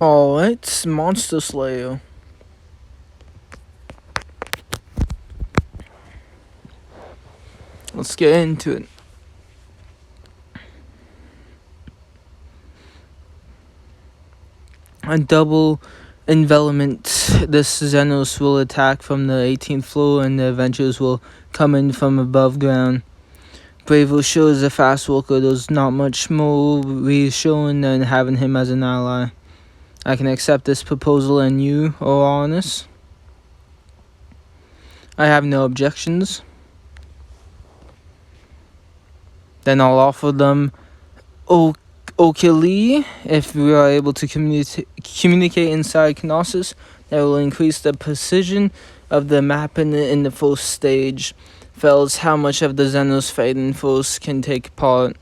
Alright, Monster Slayer. Let's get into it. A double envelopment. This Xenos will attack from the 18th floor and the Avengers will come in from above ground. Brave will show as a fast walker. There's not much more reassuring than having him as an ally. I can accept this proposal, and you, honest? I have no objections. Then I'll offer them Okili. If we are able to communicate inside Knossos, that will increase the precision of the map in the first stage. Fells how much of the Xenos fighting force can take part.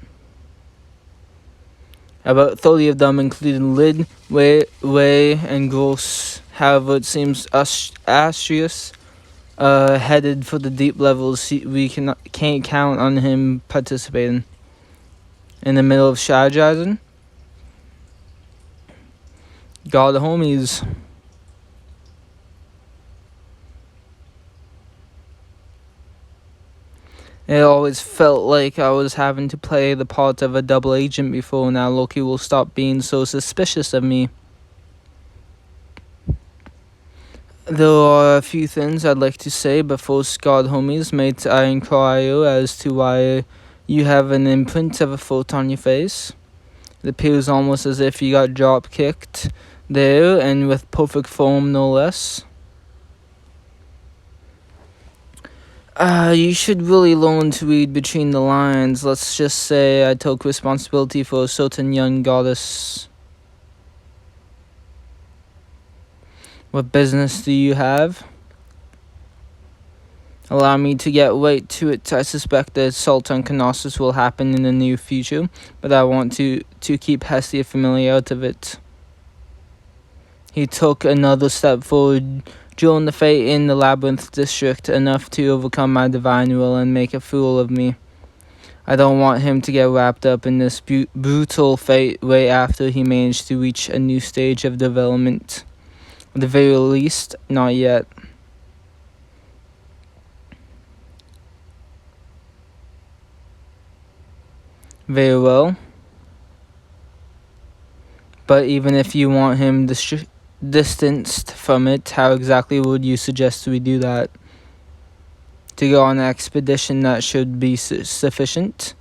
About 30 of them, including Lid, Way, and Gross. However, it seems Astrius headed for the deep levels. We can't count on him participating. In the middle of strategizing, got the homies. It always felt like I was having to play the part of a double agent before. Now Loki will stop being so suspicious of me. There are a few things I'd like to say, but first, God homies, mate, I inquire as to why you have an imprint of a foot on your face. It appears almost as if you got drop kicked there, and with perfect form, no less. You should really learn to read between the lines. Let's just say I took responsibility for a certain young goddess. What business do you have? Allow me to get right to it. I suspect the assault on Knossos will happen in the near future, but I want to keep Hestia familiar out of it. He took another step forward during the fight in the Labyrinth District, enough to overcome my divine will and make a fool of me. I don't want him to get wrapped up in this brutal fight right after he managed to reach a new stage of development. At the very least, not yet. Very well. But even if you want him distanced from it, how exactly would you suggest we do that? To go on an expedition, that should be sufficient.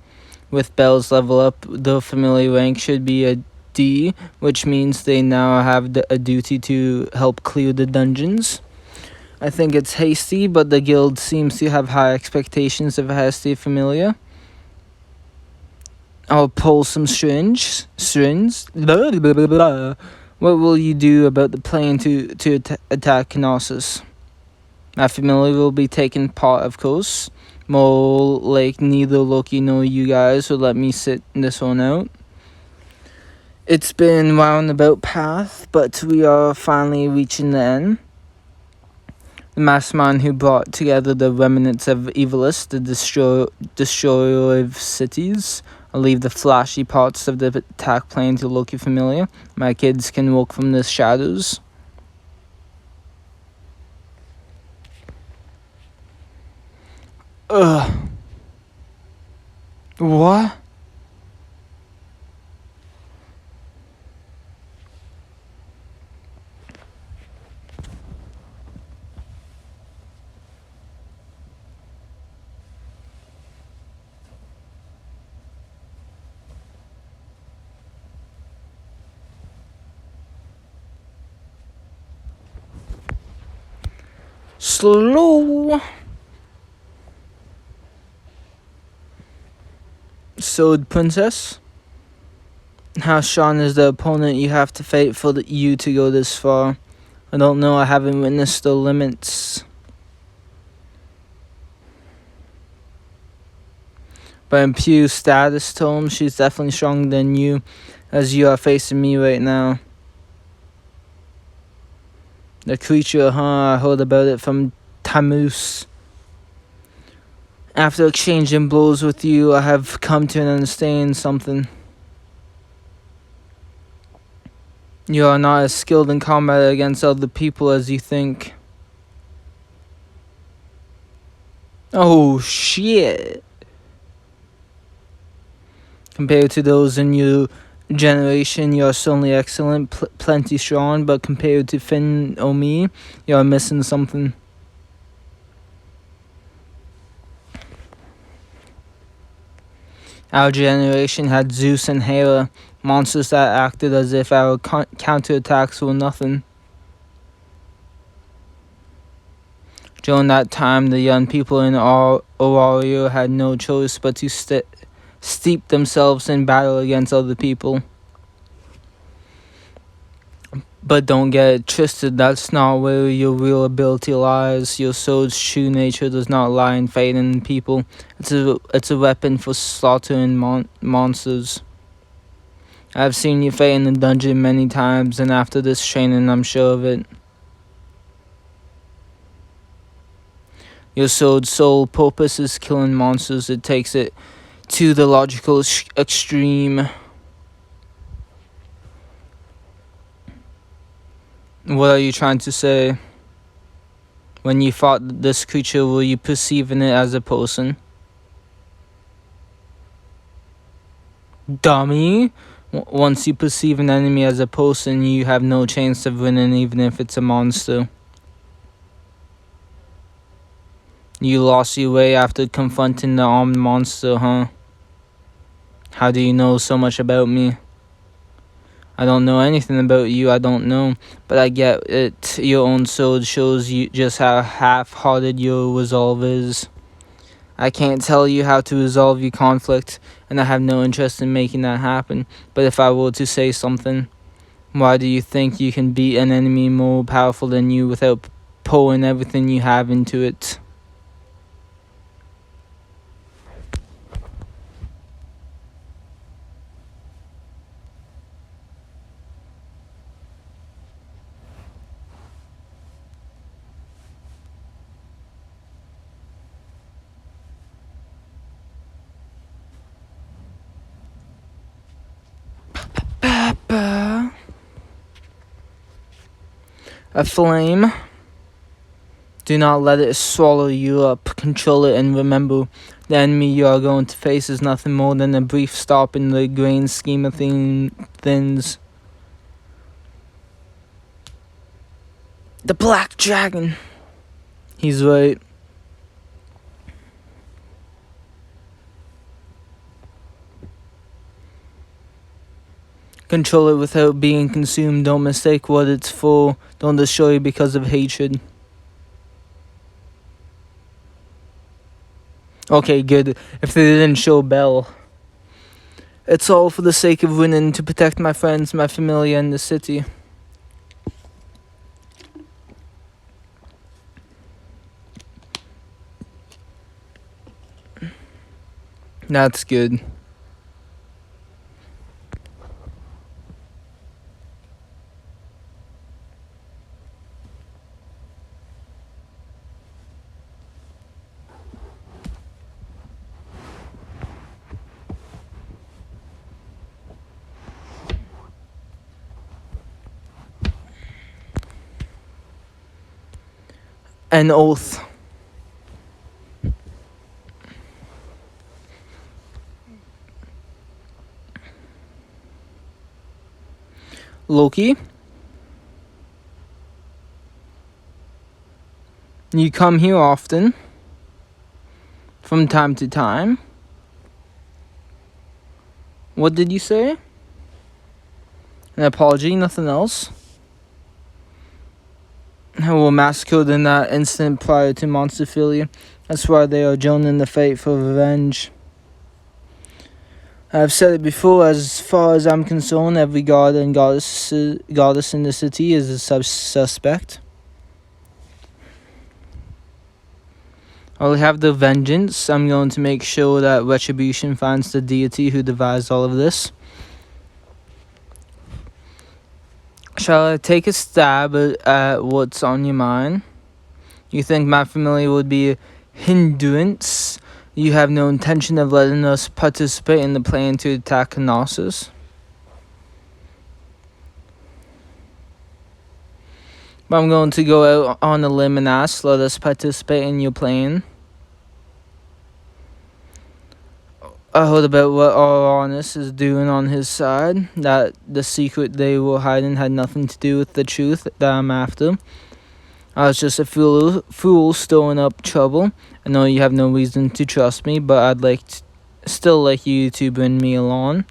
With Bell's level up, the familiar rank should be a D, which means they now have a duty to help clear the dungeons. I think it's hasty, but the guild seems to have high expectations of a hasty familiar. I'll pull some strings. Blah, blah, blah, blah. What will you do about the plan to attack Knossos? My familiar will be taking part, of course. More like neither Loki nor you guys will let me sit this one out. It's been roundabout path, but we are finally reaching the end. The mastermind who brought together the remnants of Evilus, the destroyer of cities. I'll leave the flashy parts of the attack plan to Loki familiar. My kids can work from the shadows. What? Slow. Sword Princess. How strong is the opponent you have to fight for you to go this far? I don't know, I haven't witnessed the limits. But in pure status terms, she's definitely stronger than you, as you are facing me right now. The creature, I heard about it from Tamus. After exchanging blows with you, I have come to understand something. You are not as skilled in combat against other people as you think. Oh shit. Compared to those in your generation, you are certainly excellent, plenty strong, but compared to Finn or me, you are missing something. Our generation had Zeus and Hera, monsters that acted as if our counterattacks were nothing. During that time, the young people in Aurario had no choice but to steep themselves in battle against other people. But don't get it twisted, that's not where your real ability lies. Your sword's true nature does not lie in fighting people. It's a weapon for slaughtering monsters. I've seen you fight in the dungeon many times, and after this training, I'm sure of it. Your sword's sole purpose is killing monsters. It takes it to the logical extreme. What are you trying to say? When you fought this creature, were you perceiving it as a person? Dummy! Once you perceive an enemy as a person, you have no chance of winning, even if it's a monster. You lost your way after confronting the armed monster, huh? How do you know so much about me? I don't know anything about you, I don't know. But I get it. Your own sword shows you just how half-hearted your resolve is. I can't tell you how to resolve your conflict, and I have no interest in making that happen. But if I were to say something, why do you think you can beat an enemy more powerful than you without pouring everything you have into it? A flame. Do not let it swallow you up. Control it and remember, the enemy you are going to face is nothing more than a brief stop in the grand scheme of things. The Black Dragon. He's right. Control it without being consumed. Don't mistake what it's for. Don't destroy it because of hatred. Okay, good. If they didn't show Bell. It's all for the sake of winning, to protect my friends, my family, and the city. That's good. An oath. Loki, you come here often, from time to time. What did you say? An apology, nothing else? Who were massacred in that instant prior to Monsterphilia. That's why they are joining the fight for revenge. I've said it before, as far as I'm concerned, every god and goddess in the city is a suspect. I'll have the vengeance. I'm going to make sure that Retribution finds the deity who devised all of this. Shall I take a stab at what's on your mind? You think my family would be a hindrance? You have no intention of letting us participate in the plan to attack Knossos? But I'm going to go out on a limb and ask, let us participate in your plan. I heard about what our honest is doing on his side, that the secret they were hiding had nothing to do with the truth that I'm after. I was just a fool stirring up trouble. I know you have no reason to trust me, but I'd still like you to bring me along.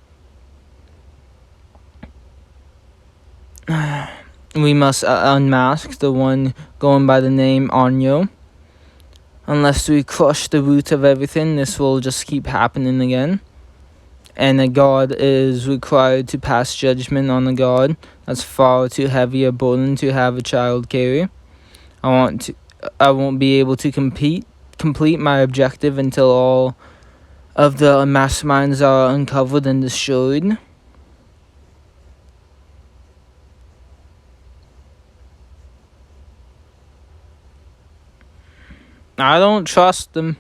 We must unmask the one going by the name Anyo. Unless we crush the root of everything, this will just keep happening again. And a god is required to pass judgment on a god. That's far too heavy a burden to have a child carry. I won't be able to complete my objective until all of the masterminds are uncovered and destroyed. I don't trust them.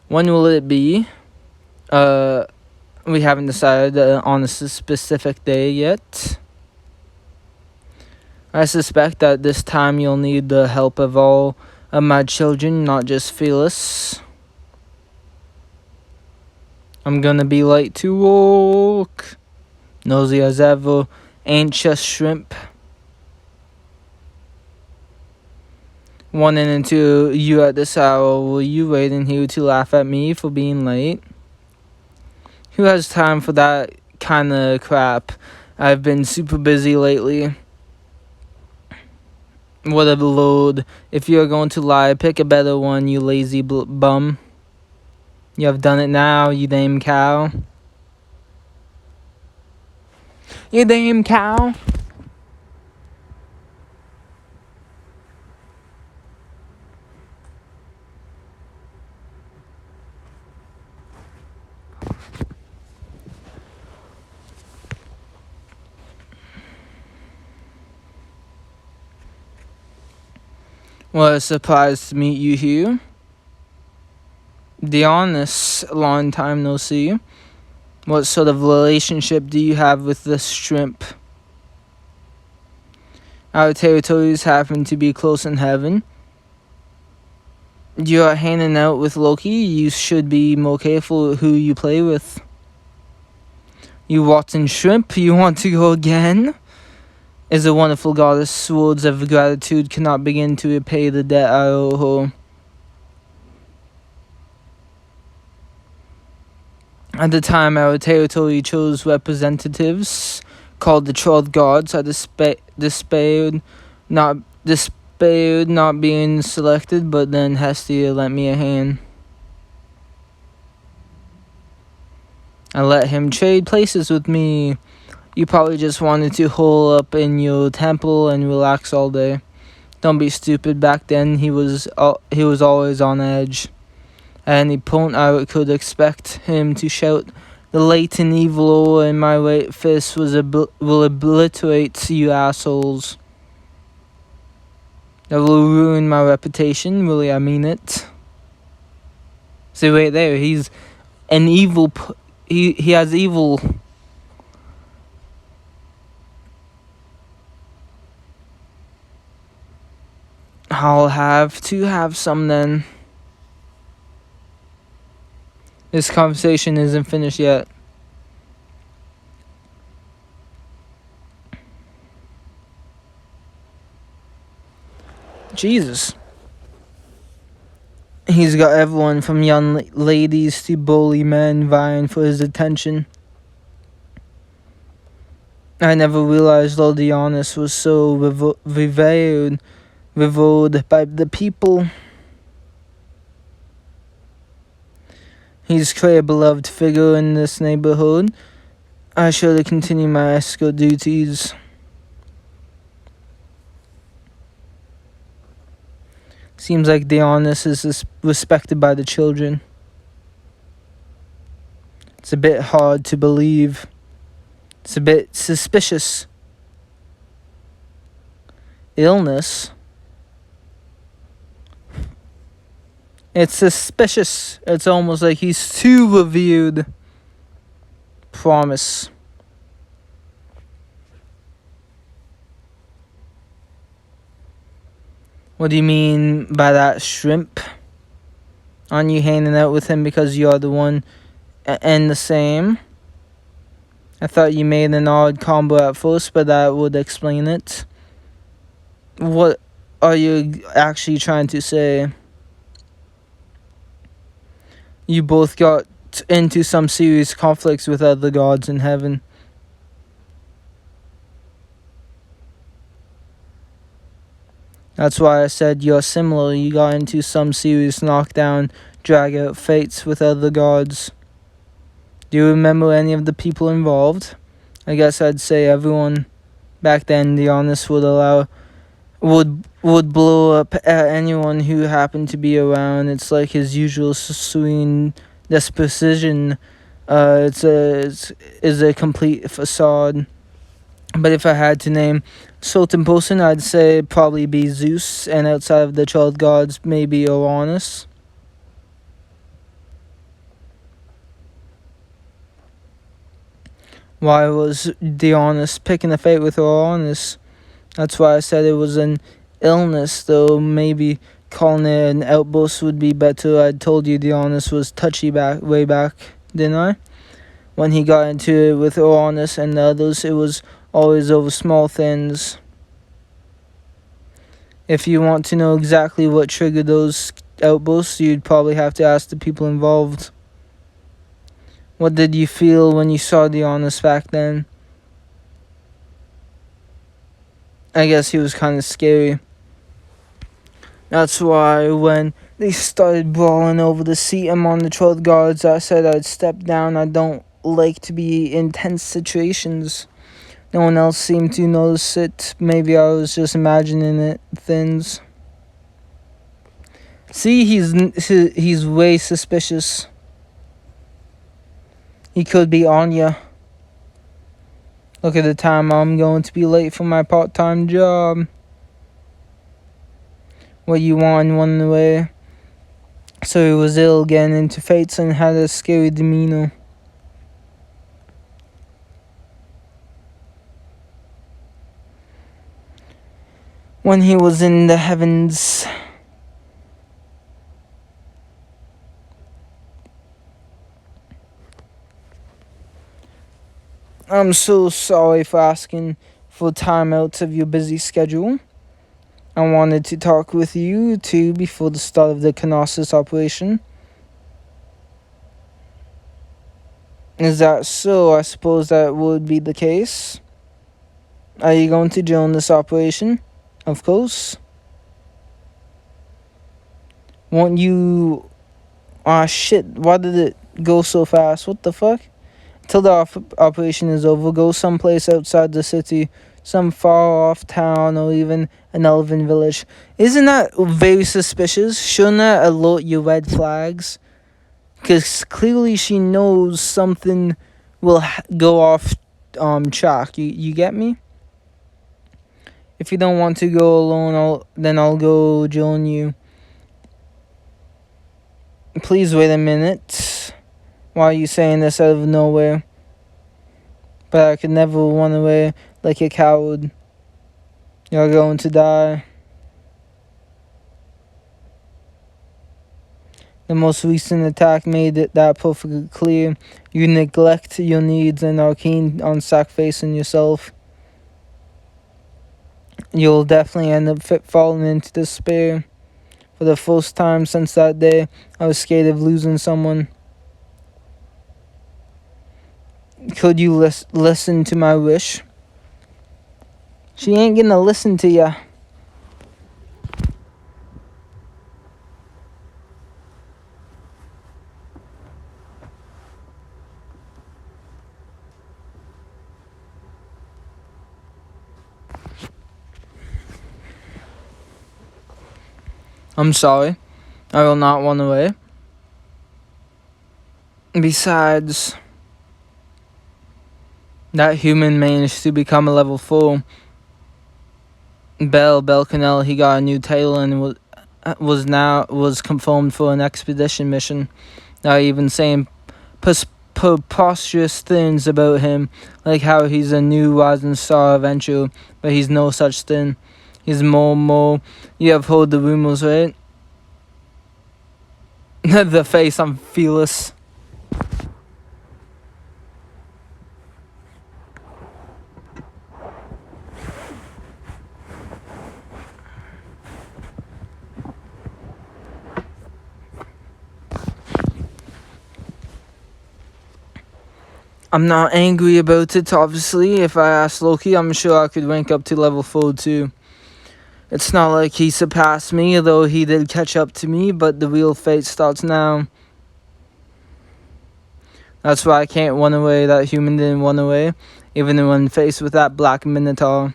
When will it be? We haven't decided on a specific day yet. I suspect that this time you'll need the help of all of my children, not just Phyllis. I'm gonna be late to work. Nosy as ever, anxious shrimp. 1 and 2, you at this hour, were you waiting here to laugh at me for being late? Who has time for that kind of crap? I've been super busy lately. What a load. If you're going to lie, pick a better one, you lazy bum. You have done it now, you damn cow. You damn cow. What a surprise to meet you here. The honest, long time no see. What sort of relationship do you have with this shrimp? Our territories happen to be close in heaven. You're hanging out with Loki. You should be more careful who you play with. You rotten shrimp, you want to go again? Is a wonderful goddess. Words of gratitude cannot begin to repay the debt I owe her. At the time, our territory chose representatives called the Troll Gods. I despaired not being selected, but then Hestia lent me a hand. I let him trade places with me. You probably just wanted to hole up in your temple and relax all day. Don't be stupid. Back then, he was always on edge. At any point, I could expect him to shout, "The latent evil in my right fist will obliterate you assholes." That will ruin my reputation. Really, I mean it. See right there, he's an evil. He has evil. I'll have to have some then. This conversation isn't finished yet. Jesus. He's got everyone from young ladies to bully men vying for his attention. I never realized Lord Dionys was so revered by the people. He's quite a beloved figure in this neighborhood. I should continue my escort duties. Seems like Dionys is respected by the children. It's a bit hard to believe. It's a bit suspicious. Illness? It's suspicious. It's almost like he's too revered. Promise. What do you mean by that, shrimp? Aren't you hanging out with him because you're the one and the same? I thought you made an odd combo at first, but that would explain it. What are you actually trying to say? You both got into some serious conflicts with other gods in heaven. That's why I said you're similar. You got into some serious knockdown, drag-out fights with other gods. Do you remember any of the people involved? I guess I'd say everyone. Back then, the honest would blow up at anyone who happened to be around. It's like his usual serene disposition. Is a complete facade. But if I had to name certain person, I'd say probably be Zeus, and outside of the child gods, maybe Uranus. Why was Dionys picking a fight with Uranus? That's why I said it was an illness, though maybe calling it an outburst would be better. I told you Dionys was touchy way back, didn't I? When he got into it with Uranus and the others, it was always over small things. If you want to know exactly what triggered those outbursts, you'd probably have to ask the people involved. What did you feel when you saw Dionys back then? I guess he was kind of scary. That's why when they started brawling over the seat among the 12 guards, I said I'd step down. I don't like to be in tense situations. No one else seemed to notice it. Maybe I was just imagining it. Things. See, he's way suspicious. He could be on ya. Look at the time. I'm going to be late for my part-time job. What you want one away. So he was ill, getting into fights, and had a scary demeanor. When he was in the heavens. I'm so sorry for asking for time out of your busy schedule. I wanted to talk with you too before the start of the Knossos operation. Is that so? I suppose that would be the case. Are you going to join this operation? Of course. Won't you... Ah, shit. Why did it go so fast? What the fuck? Till the operation is over, go someplace outside the city, some far-off town, or even an elven village. Isn't that very suspicious? Shouldn't that alert your red flags? Because clearly she knows something will go off track. You get me? If you don't want to go alone, then I'll go join you. Please wait a minute. Why are you saying this out of nowhere? But I could never run away like a coward. You're going to die. The most recent attack made that perfectly clear. You neglect your needs and are keen on sacrificing yourself. You'll definitely end up falling into despair. For the first time since that day, I was scared of losing someone. Could you listen to my wish? She ain't gonna listen to ya. I'm sorry. I will not run away. Besides... that human managed to become a level 4. Belcanel, he got a new title and was confirmed for an expedition mission. Not even saying preposterous things about him, like how he's a new rising star adventurer, but he's no such thing. He's Momo. You have heard the rumors, right? The face, I'm fearless. I'm not angry about it, obviously. If I asked Loki, I'm sure I could rank up to level 4 too. It's not like he surpassed me, though he did catch up to me, but the real fate starts now. That's why I can't run away. That human didn't run away, even when faced with that black minotaur.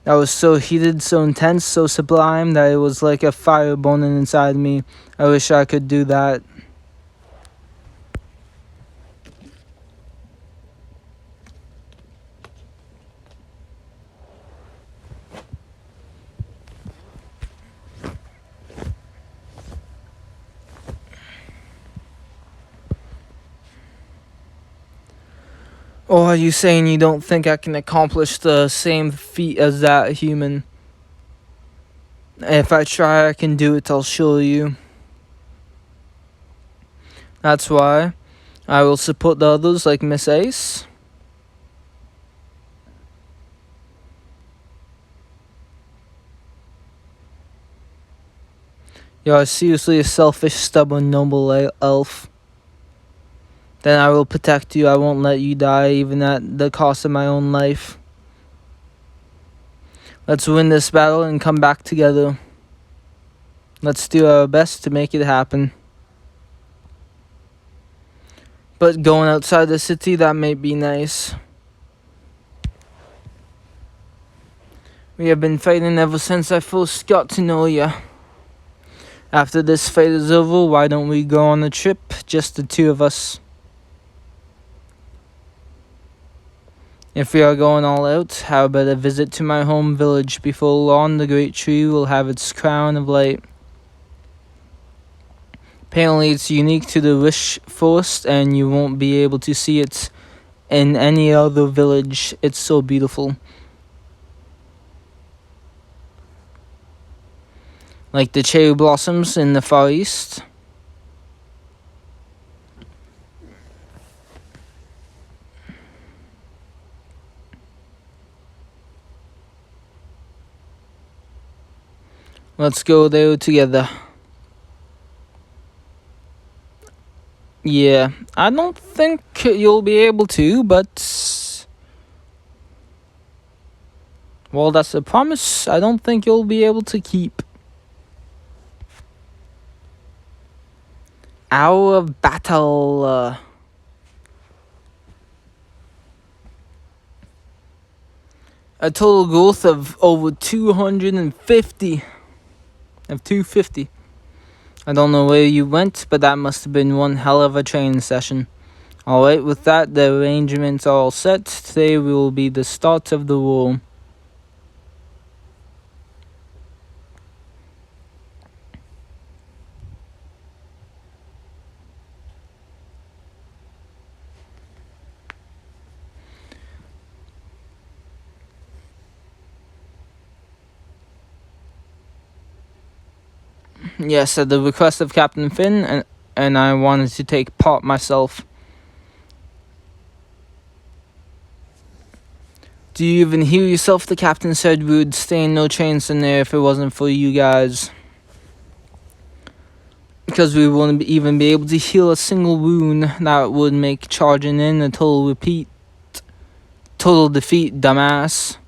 That was so heated, so intense, so sublime that it was like a fire burning inside me. I wish I could do that. Or are you saying you don't think I can accomplish the same feat as that human? If I try, I can do it, I'll show you. That's why I will support the others like Miss Ace. You're seriously a selfish, stubborn, noble elf. Then I will protect you. I won't let you die, even at the cost of my own life. Let's win this battle and come back together. Let's do our best to make it happen. But going outside the city, that may be nice. We have been fighting ever since I first got to know you. After this fight is over, why don't we go on a trip? Just the two of us. If we are going all out, how about a visit to my home village? Before long, the great tree will have its crown of light. Apparently, it's unique to the Wish Forest, and you won't be able to see it in any other village. It's so beautiful. Like the cherry blossoms in the Far East. Let's go there together. Yeah, I don't think you'll be able to, but... well, that's a promise I don't think you'll be able to keep. Hour of battle. A total growth of over 250. Of 250. I don't know where you went, but that must have been one hell of a training session. Alright, with that, the arrangements are all set. Today will be the start of the war. Yes, at the request of Captain Finn, and I wanted to take part myself. Do you even hear yourself? The captain said we would stay in no chains in there if it wasn't for you guys. Because we wouldn't even be able to heal a single wound that would make charging in a total defeat, dumbass.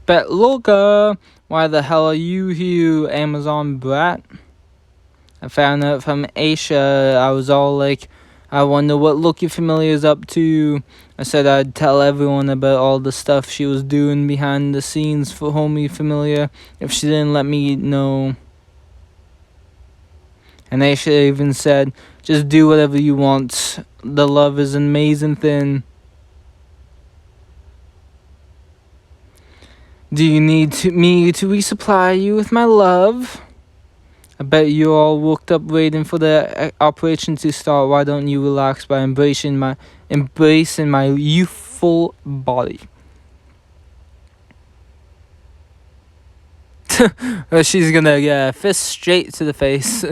Bet Loka, why the hell are you here, Amazon brat? I found out from Aisha. I was all like, I wonder what Loki Familiar is up to. I said I'd tell everyone about all the stuff she was doing behind the scenes for Homie Familiar if she didn't let me know. And Aisha even said, just do whatever you want. The love is an amazing thing. Do you need me to resupply you with my love? I bet you all woke up waiting for the operation to start. Why don't you relax by embracing my youthful body? She's gonna get a fist straight to the face.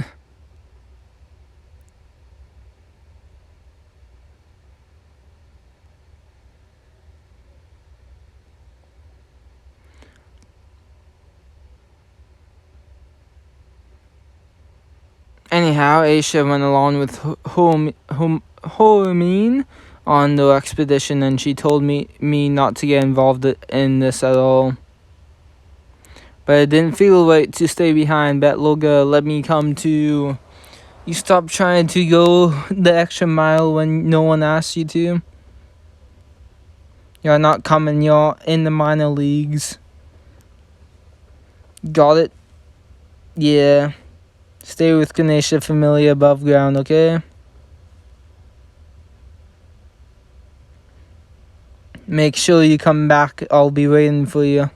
Anyhow, Aisha went along with Hormine on the expedition, and she told me not to get involved in this at all. But it didn't feel right to stay behind. Betloga let me come too. You stop trying to go the extra mile when no one asks you to. You're not coming, you're in the minor leagues. Got it? Yeah. Stay with Ganesha Familia above ground, okay? Make sure you come back, I'll be waiting for you.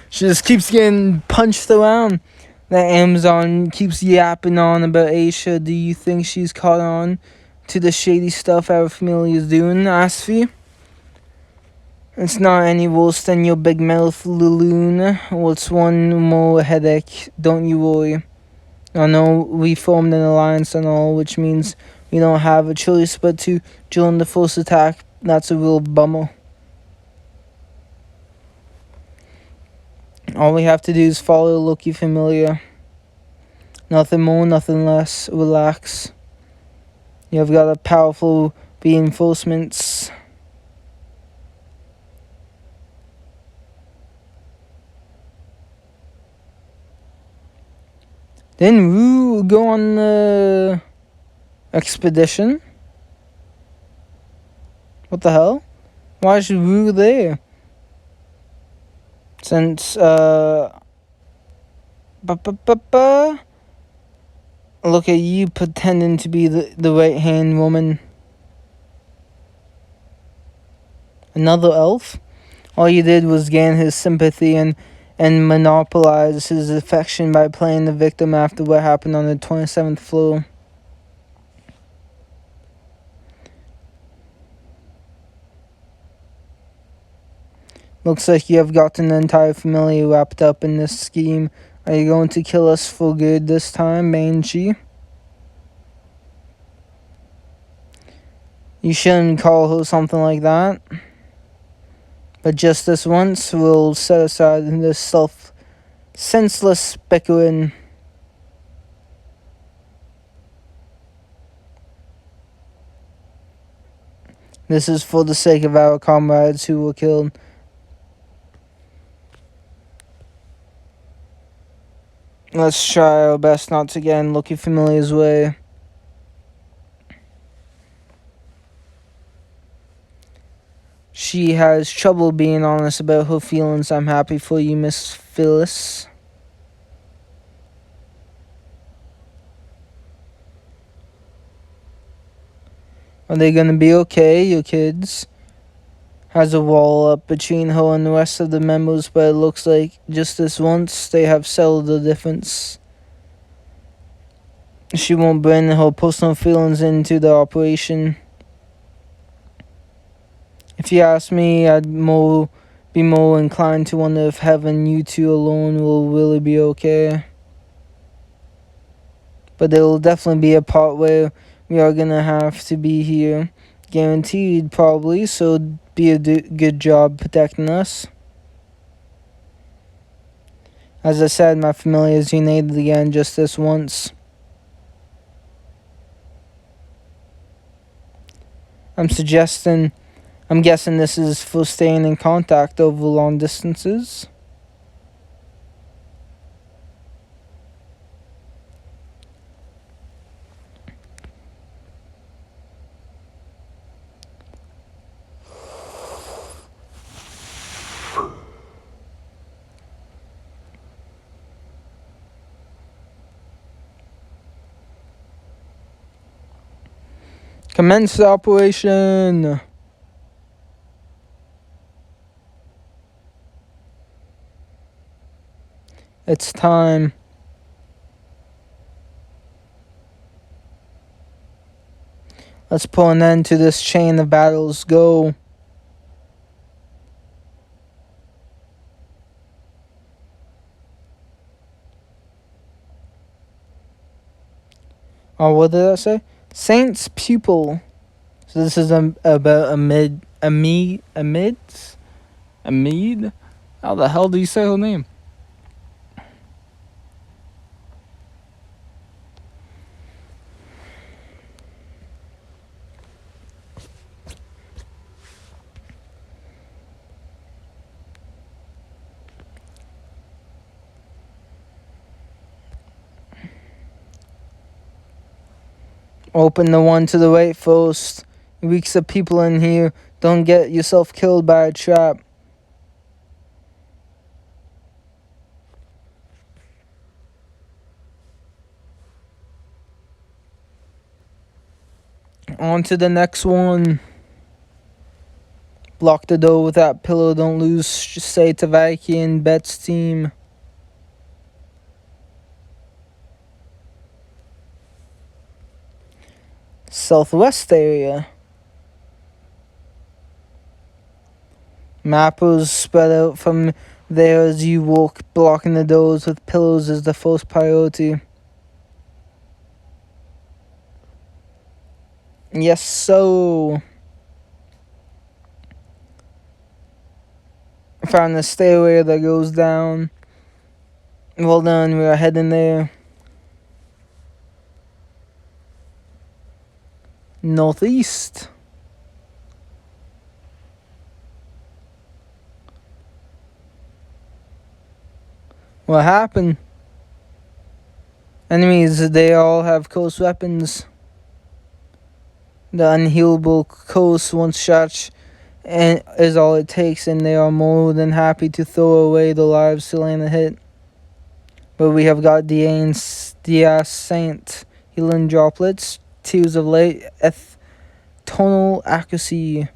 She just keeps getting punched around. That Amazon keeps yapping on about Aisha. Do you think she's caught on to the shady stuff our family is doing, Asfi? It's not any worse than your big mouth, Laloon. What's one more headache? Don't you worry. I know we formed an alliance and all, which means we don't have a choice but to join the first attack. That's a real bummer. All we have to do is follow Loki Familiar. Nothing more, nothing less. Relax. You've got a powerful reinforcements. Then Rue go on the expedition. What the hell? Why is Rue there? Since look at you pretending to be the right hand woman. Another elf? All you did was gain his sympathy and monopolize his affection by playing the victim after what happened on the 27th floor. Looks like you have gotten the entire family wrapped up in this scheme. Are you going to kill us for good this time, Manji? You shouldn't call her something like that. But just this once, we'll set aside this senseless bickering. This is for the sake of our comrades who were killed. Let's try our best not to get in Loki Familiar's way. She has trouble being honest about her feelings. I'm happy for you, Miss Phyllis. Are they gonna be okay, your kids? Has a wall up between her and the rest of the members, but it looks like just this once they have settled the difference. She won't bring her personal feelings into the operation. If you ask me, I'd be more inclined to wonder if having you two alone will really be okay. But there will definitely be a part where we are gonna have to be here. Guaranteed, probably, so be a good job protecting us. As I said, my family is united again just this once. I'm guessing this is for staying in contact over long distances. Commence the operation! It's time. Let's put an end to this chain of battles. Go. Oh, what did I say? Saint's pupil. So this is about a mid. How the hell do you say her name? Open the one to the right first. Weeks of people in here. Don't get yourself killed by a trap. On to the next one. Block the door with that pillow. Don't lose. Say Tavaki and Bet's team. Southwest area. Mappers spread out from there as you walk, blocking the doors with pillows is the first priority. Yes, so. Found the stairway that goes down. Well done, we are heading there. Northeast. What happened? Enemies, they all have close weapons. The unhealable close once shot and is all it takes, and they are more than happy to throw away their lives to land a hit. But we have got the Saint healing droplets, tears of light, tonal accuracy.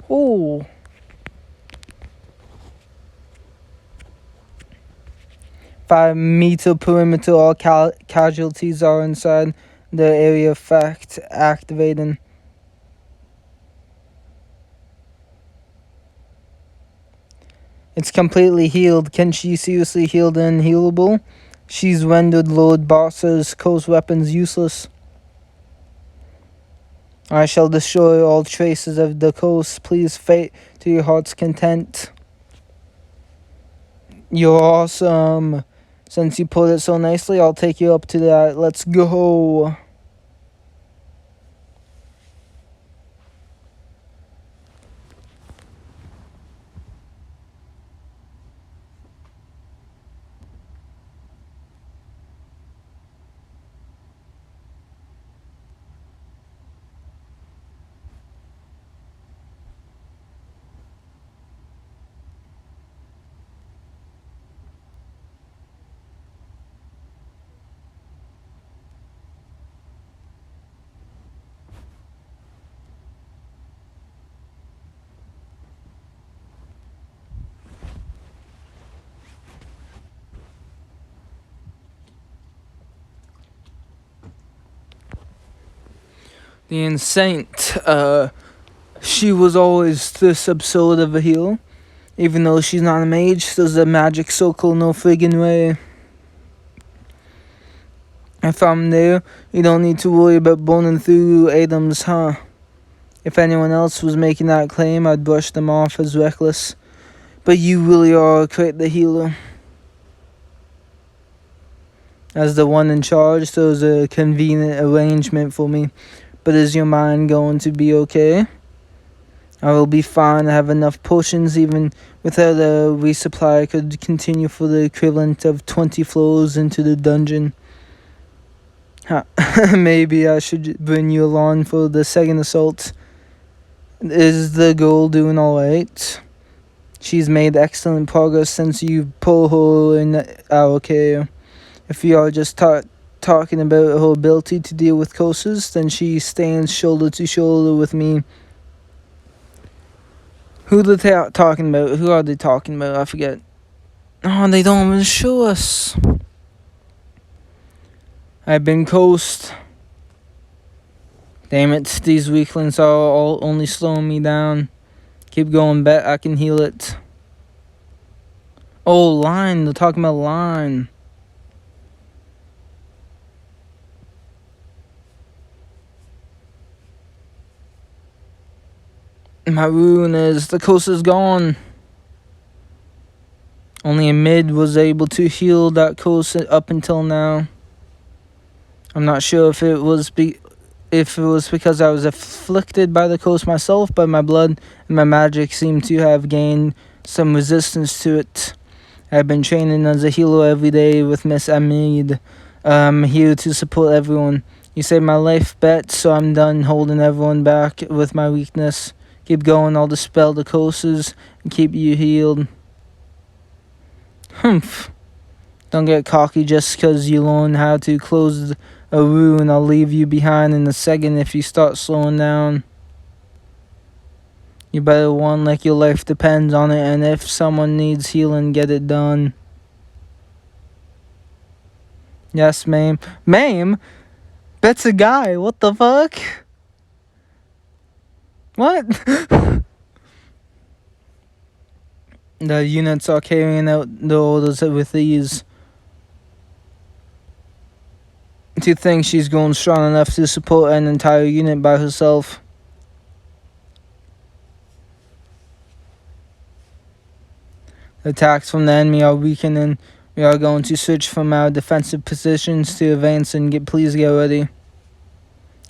Oh. 5-meter perimeter, all casualties are inside the area effect activating. It's completely healed. Can she seriously heal the unhealable? She's rendered Lord Boss's close weapons useless. I shall destroy all traces of the coast. Please fate to your heart's content. You're awesome. Since you put it so nicely, I'll take you up to that. Let's go. The Insane, she was always this absurd of a heel. Even though she's not a mage, there's a magic circle no friggin' way. If I'm there, you don't need to worry about burning through items, huh? If anyone else was making that claim, I'd brush them off as reckless. But you really are quite the healer. As the one in charge, there's a convenient arrangement for me. But is your mind going to be okay? I will be fine. I have enough potions. Even without a resupply, I could continue for the equivalent of 20 floors into the dungeon. Maybe I should bring you along for the second assault. Is the girl doing alright? She's made excellent progress since you pulled her in our care. If you are just talking about her ability to deal with Knossos, then she stands shoulder to shoulder with me. Who are they talking about? I forget. Oh, they don't even show us. I've been coast. Damn it, these weaklings are all only slowing me down. Keep going, bet I can heal it. Oh, line, they're talking about line. My rune is, the coast is gone. Only a mid was able to heal that coast up until now. I'm not sure if it was because I was afflicted by the coast myself, but my blood and my magic seem to have gained some resistance to it. I've been training as a healer every day with Miss Amid. I'm here to support everyone. You saved my life, Bet, so I'm done holding everyone back with my weakness. Keep going, I'll dispel the curses and keep you healed. Humph. Don't get cocky just because you learn how to close a rune. I'll leave you behind in a second if you start slowing down. You better run like your life depends on it, and if someone needs healing, get it done. Yes, ma'am. Ma'am? That's a guy. What the fuck? What? The units are carrying out the orders with ease. Do you think she's grown strong enough to support an entire unit by herself? The attacks from the enemy are weakening. We are going to switch from our defensive positions to advance and please get ready.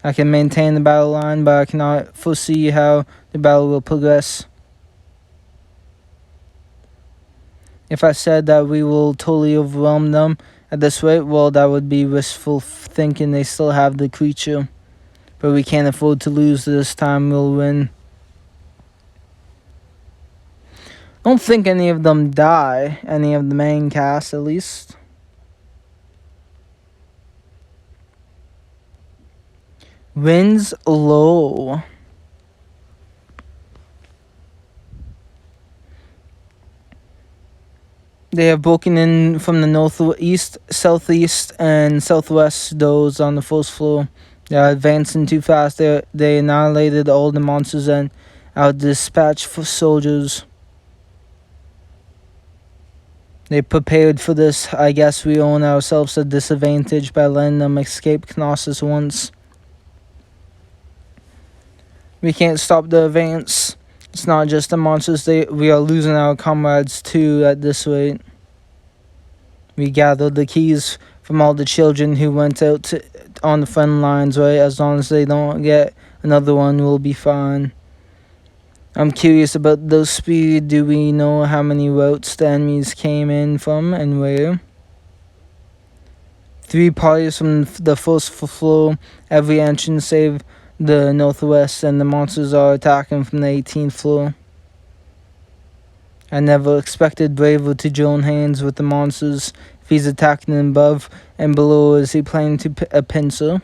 I can maintain the battle line, but I cannot foresee how the battle will progress. If I said that we will totally overwhelm them at this rate, well, that would be wishful thinking. They still have the creature. But we can't afford to lose this time. We'll win. Don't think any of them die. Any of the main cast, at least. Winds low. They have broken in from the northeast, southeast, and southwest doors on the first floor. They are advancing too fast. They annihilated all the monsters and our dispatch for soldiers. They prepared for this. I guess we own ourselves a disadvantage by letting them escape Knossos once. We can't stop the advance. It's not just the monsters. We are losing our comrades too at this rate. We gathered the keys from all the children who went out on the front lines, right? As long as they don't get another one, we'll be fine. I'm curious about the speed. Do we know how many routes the enemies came in from and where? 3 parties from the first floor, every entrance save the northwest, and the monsters are attacking from the 18th floor. I never expected Braver to join hands with the monsters. If he's attacking above and below, is he planning to a pincer?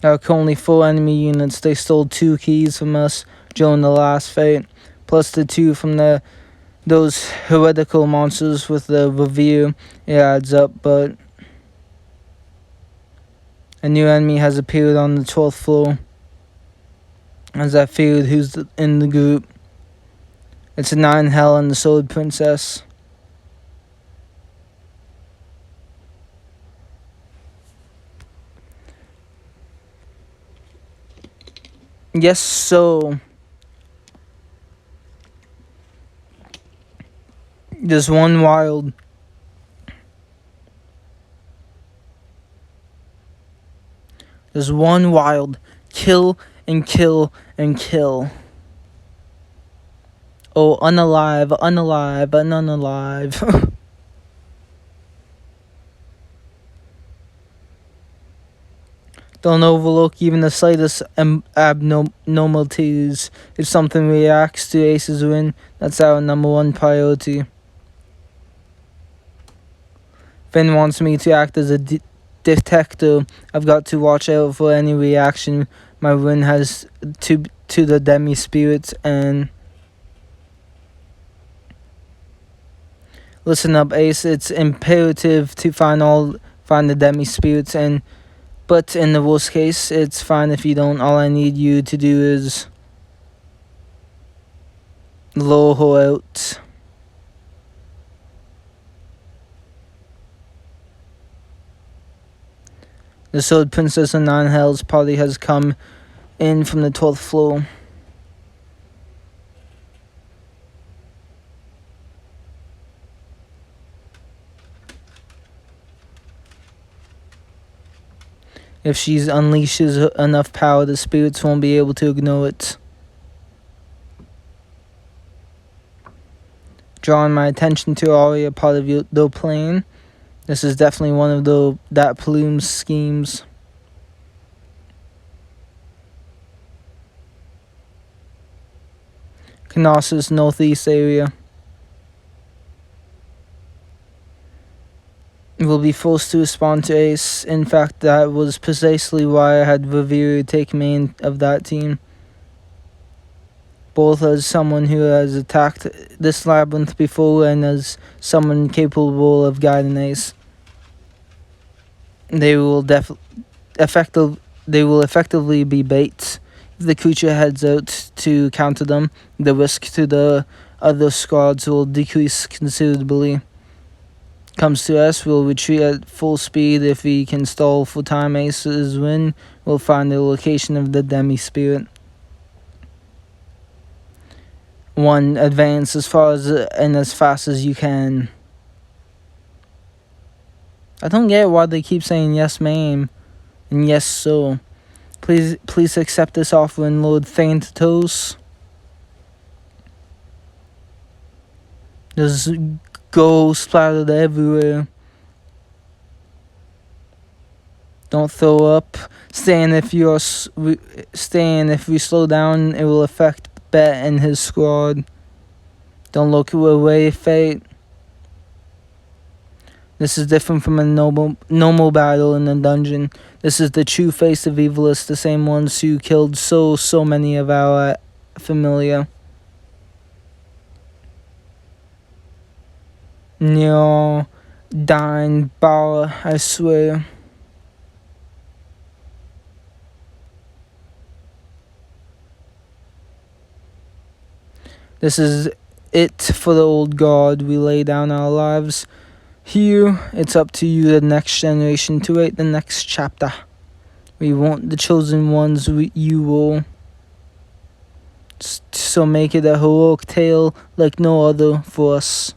There are currently 4 enemy units. They stole 2 keys from us during the last fight, plus the 2 from those heretical monsters with the revere. It adds up, but a new enemy has appeared on the 12th floor. As I feared, who's in the group? It's a 9 Hell and the Sword Princess. Yes, so there's one wild. There's one wild. Kill and kill and kill. Oh, unalive, unalive, and unalive. Don't overlook even the slightest abnormalities. If something reacts to Ace's win, that's our number 1 priority. Finn wants me to act as a detector. I've got to watch out for any reaction my win has to the demi spirits and Listen up, Ace. It's imperative to find the demi spirits, but in the worst case, it's fine if you don't. All I need you to do is lure her out. The Sword Princess and Nine Hells party has come in from the 12th floor. If she unleashes enough power, the spirits won't be able to ignore it. Drawing my attention to already a part of their plan. This is definitely one of that Plume's schemes. Knossos northeast area. Will be forced to respond to Ace. In fact, that was precisely why I had Reverie take main of that team. Both as someone who has attacked this labyrinth before and as someone capable of guiding Ace. They will effectively be bait. If the creature heads out to counter them, the risk to the other squads will decrease considerably. Comes to us, we'll retreat at full speed. If we can stall for time, Ace's win. We'll find the location of the demi-spirit. 1. Advance as far as and as fast as you can. I don't get why they keep saying yes, ma'am, and yes, so. Please accept this offering, Lord Thanatos. There's gold splattered everywhere. Don't throw up. Stand if we slow down, it will affect Bet and his squad. Don't look away, Fate. This is different from a normal battle in a dungeon. This is the true face of Evilists, the same ones who killed so many of our familiar. No, dying bar, I swear. This is it for the old guard. We lay down our lives. Here, it's up to you, the next generation, to write the next chapter. We want the chosen ones, you will. So make it a heroic tale like no other for us.